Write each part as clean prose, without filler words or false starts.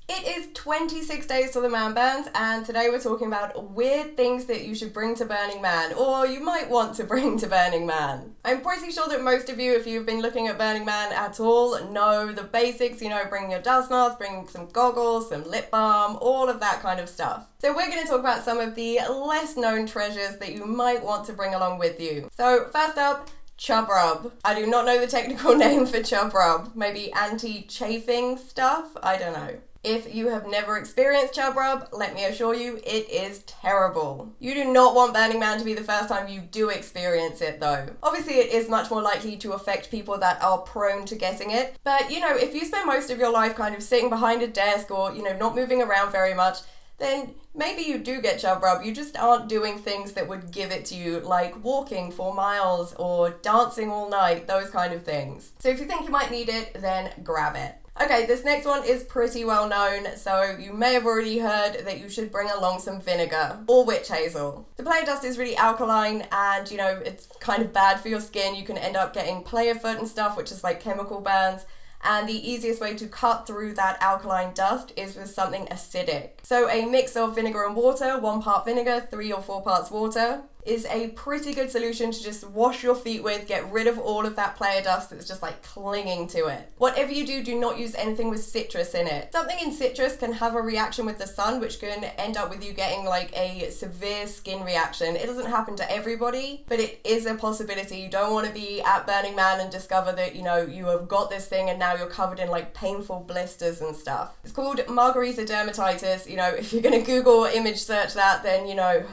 It is 26 days till the man burns, and today we're talking about weird things that you should bring to Burning Man, or you might want to bring to Burning Man. I'm pretty sure that most of you, if you've been looking at Burning Man at all, know the basics, bring your dust mask, bring some goggles, some lip balm, all of that kind of stuff. So we're going to talk about some of the less known treasures that you might want to bring along with you. So first up, Chub Rub. I do not know the technical name for Chub Rub. Maybe anti-chafing stuff? I don't know. If you have never experienced Chub Rub, let me assure you, it is terrible. You do not want Burning Man to be the first time you do experience it though. Obviously it is much more likely to affect people that are prone to getting it, but if you spend most of your life kind of sitting behind a desk or, not moving around very much, then maybe you do get Chub Rub. You just aren't doing things that would give it to you, like walking 4 miles or dancing all night, those kind of things. So if you think you might need it, then grab it. Okay, this next one is pretty well known, so you may have already heard that you should bring along some vinegar or witch hazel. The player dust is really alkaline and, it's kind of bad for your skin. You can end up getting player foot and stuff, which is like chemical burns. And the easiest way to cut through that alkaline dust is with something acidic. So a mix of vinegar and water, 1 part vinegar, 3 or 4 parts water, is a pretty good solution to just wash your feet with, get rid of all of that player dust that's just like clinging to it. Whatever you do, do not use anything with citrus in it. Something in citrus can have a reaction with the sun, which can end up with you getting like a severe skin reaction. It doesn't happen to everybody, but it is a possibility. You don't want to be at Burning Man and discover that, you have got this thing and now you're covered in like painful blisters and stuff. It's called margarita dermatitis. If you're going to Google or image search that, then,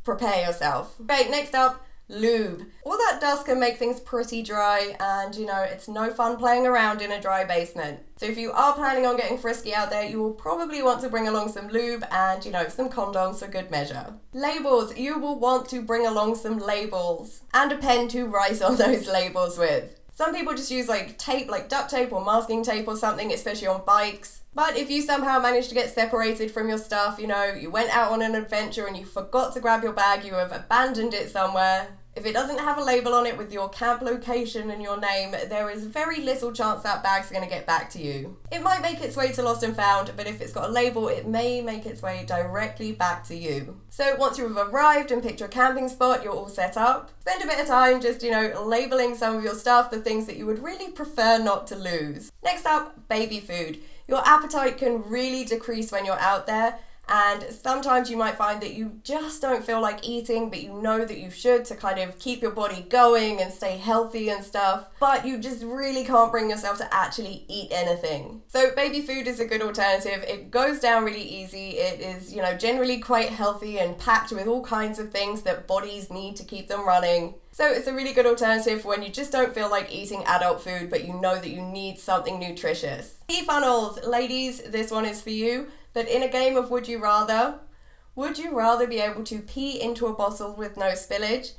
prepare yourself. Okay, next up, lube. All that dust can make things pretty dry and, it's no fun playing around in a dry basement. So if you are planning on getting frisky out there, you will probably want to bring along some lube and, some condoms for good measure. Labels. You will want to bring along some labels and a pen to write on those labels with. Some people just use like tape, like duct tape or masking tape or something, especially on bikes. But if you somehow manage to get separated from your stuff, you went out on an adventure and you forgot to grab your bag, you have abandoned it somewhere. If it doesn't have a label on it with your camp location and your name, there is very little chance that bag's going to get back to you. It might make its way to Lost and Found, but if it's got a label, it may make its way directly back to you. So once you've arrived and picked your camping spot, you're all set up. Spend a bit of time just, labeling some of your stuff, the things that you would really prefer not to lose. Next up, baby food. Your appetite can really decrease when you're out there, and sometimes you might find that you just don't feel like eating, but you know that you should to kind of keep your body going and stay healthy and stuff, but you just really can't bring yourself to actually eat anything. So baby food is a good alternative. It goes down really easy. It is, generally quite healthy and packed with all kinds of things that bodies need to keep them running. So it's a really good alternative when you just don't feel like eating adult food, but you know that you need something nutritious. Pee funnels. Ladies, this one is for you. But in a game of would you rather be able to pee into a bottle with no spillage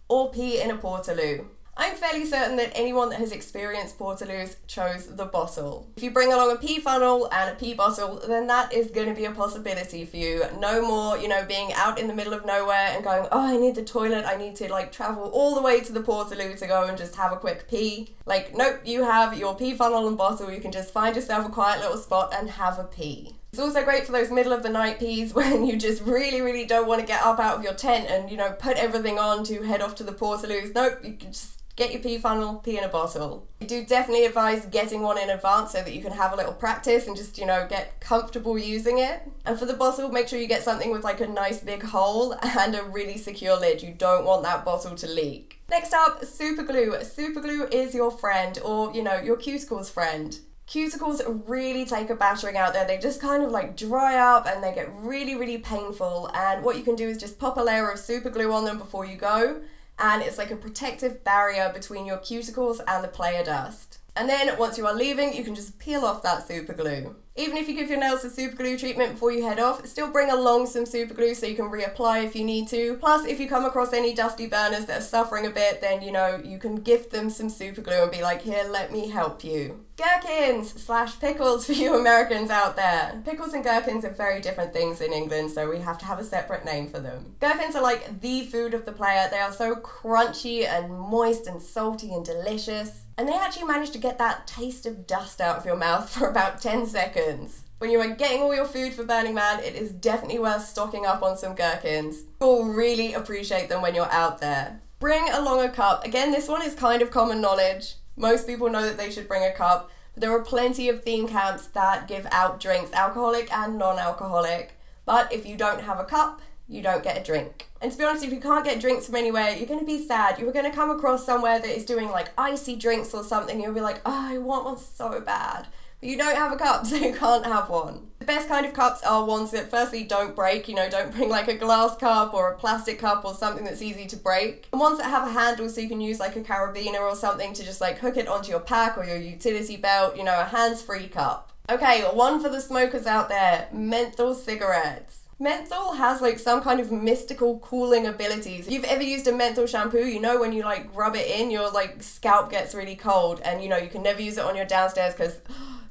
or pee in a portaloo? I'm fairly certain that anyone that has experienced portaloos chose the bottle. If you bring along a pee funnel and a pee bottle, then that is going to be a possibility for you. No more, being out in the middle of nowhere and going, oh, I need the toilet, I need to travel all the way to the portaloo to go and just have a quick pee. Nope, you have your pee funnel and bottle, you can just find yourself a quiet little spot and have a pee. It's also great for those middle of the night pees when you just really, really don't want to get up out of your tent and, put everything on to head off to the portaloos. Nope, you can just get your pee funnel, pee in a bottle. I do definitely advise getting one in advance so that you can have a little practice and just, get comfortable using it. And for the bottle, make sure you get something with a nice big hole and a really secure lid. You don't want that bottle to leak. Next up, super glue. Super glue is your friend or, your cuticles friend. Cuticles really take a battering out there. They just kind of dry up and they get really, really painful. And what you can do is just pop a layer of super glue on them before you go. And it's like a protective barrier between your cuticles and the player dust. And then once you are leaving, you can just peel off that super glue. Even if you give your nails a super glue treatment before you head off, still bring along some super glue so you can reapply if you need to. Plus, if you come across any dusty burners that are suffering a bit, then, you can gift them some super glue and be like, here, let me help you. Gherkins/pickles for you Americans out there. Pickles and gherkins are very different things in England, so we have to have a separate name for them. Gherkins are like the food of the player. They are so crunchy and moist and salty and delicious. And they actually manage to get that taste of dust out of your mouth for about 10 seconds. When you are getting all your food for Burning Man, it is definitely worth stocking up on some gherkins. You'll really appreciate them when you're out there. Bring along a cup. Again, this one is kind of common knowledge. Most people know that they should bring a cup, but there are plenty of theme camps that give out drinks, alcoholic and non-alcoholic. But if you don't have a cup, you don't get a drink. And to be honest, if you can't get drinks from anywhere, you're going to be sad. You're going to come across somewhere that is doing like icy drinks or something. You'll be like, oh, I want one so bad. But you don't have a cup, so you can't have one. The best kind of cups are ones that firstly don't break. Don't bring like a glass cup or a plastic cup or something that's easy to break. And ones that have a handle so you can use like a carabiner or something to just like hook it onto your pack or your utility belt, a hands-free cup. Okay, one for the smokers out there, menthol cigarettes. Menthol has like some kind of mystical cooling abilities. If you've ever used a menthol shampoo, when you like rub it in, your like scalp gets really cold, and you can never use it on your downstairs because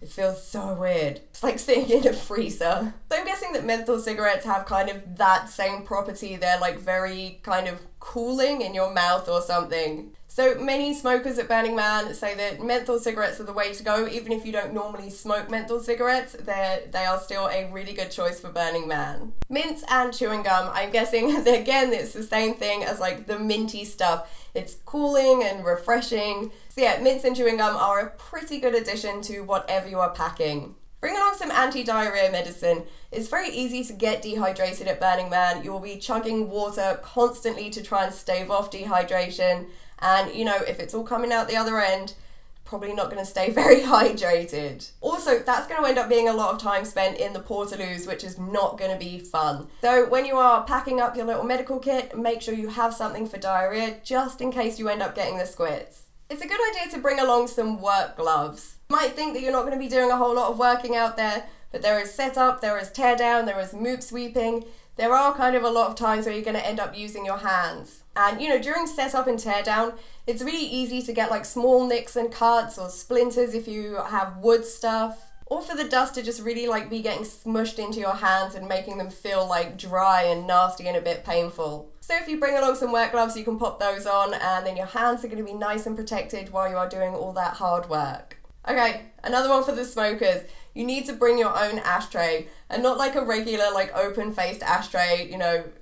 it feels so weird. It's like sitting in a freezer. So I'm guessing that menthol cigarettes have kind of that same property. They're like very kind of cooling in your mouth or something. So many smokers at Burning Man say that menthol cigarettes are the way to go. Even if you don't normally smoke menthol cigarettes, they are still a really good choice for Burning Man. Mints and chewing gum, I'm guessing, again, it's the same thing as like the minty stuff. It's cooling and refreshing. So yeah, mints and chewing gum are a pretty good addition to whatever you are packing. Bring along some anti-diarrhea medicine. It's very easy to get dehydrated at Burning Man. You will be chugging water constantly to try and stave off dehydration. And, if it's all coming out the other end, probably not going to stay very hydrated. Also, that's going to end up being a lot of time spent in the portaloos, which is not going to be fun. So when you are packing up your little medical kit, make sure you have something for diarrhea, just in case you end up getting the squirts. It's a good idea to bring along some work gloves. You might think that you're not going to be doing a whole lot of working out there, but there is setup, there is tear down, there is moop sweeping. There are kind of a lot of times where you're going to end up using your hands. And, during setup and teardown, it's really easy to get like small nicks and cuts or splinters if you have wood stuff. Or for the dust to just really like be getting smushed into your hands and making them feel like dry and nasty and a bit painful. So if you bring along some work gloves, you can pop those on, and then your hands are going to be nice and protected while you are doing all that hard work. Okay, another one for the smokers. You need to bring your own ashtray, and not like a regular like open-faced ashtray.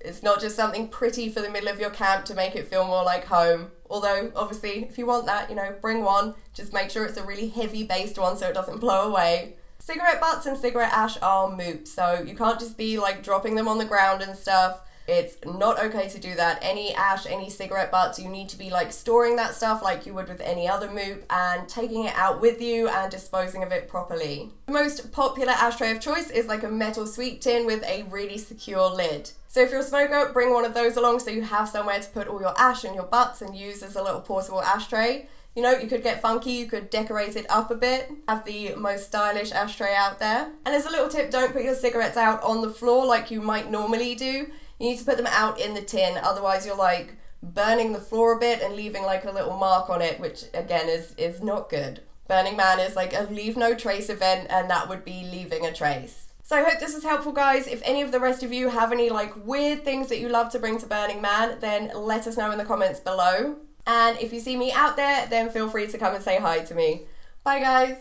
It's not just something pretty for the middle of your camp to make it feel more like home. Although obviously if you want that, bring one. Just make sure it's a really heavy based one so it doesn't blow away. Cigarette butts and cigarette ash are moot, so you can't just be like dropping them on the ground and stuff. It's not okay to do that. Any ash, any cigarette butts, you need to be like storing that stuff like you would with any other moop and taking it out with you and disposing of it properly. The most popular ashtray of choice is like a metal sweet tin with a really secure lid. So if you're a smoker, bring one of those along so you have somewhere to put all your ash and your butts and use as a little portable ashtray. You could get funky, you could decorate it up a bit, have the most stylish ashtray out there. And as a little tip, don't put your cigarettes out on the floor like you might normally do. You need to put them out in the tin, otherwise you're like burning the floor a bit and leaving like a little mark on it, which again is not good. Burning Man is like a leave no trace event, and that would be leaving a trace. So I hope this was helpful, guys. If any of the rest of you have any like weird things that you love to bring to Burning Man, then let us know in the comments below. And if you see me out there, then feel free to come and say hi to me. Bye, guys.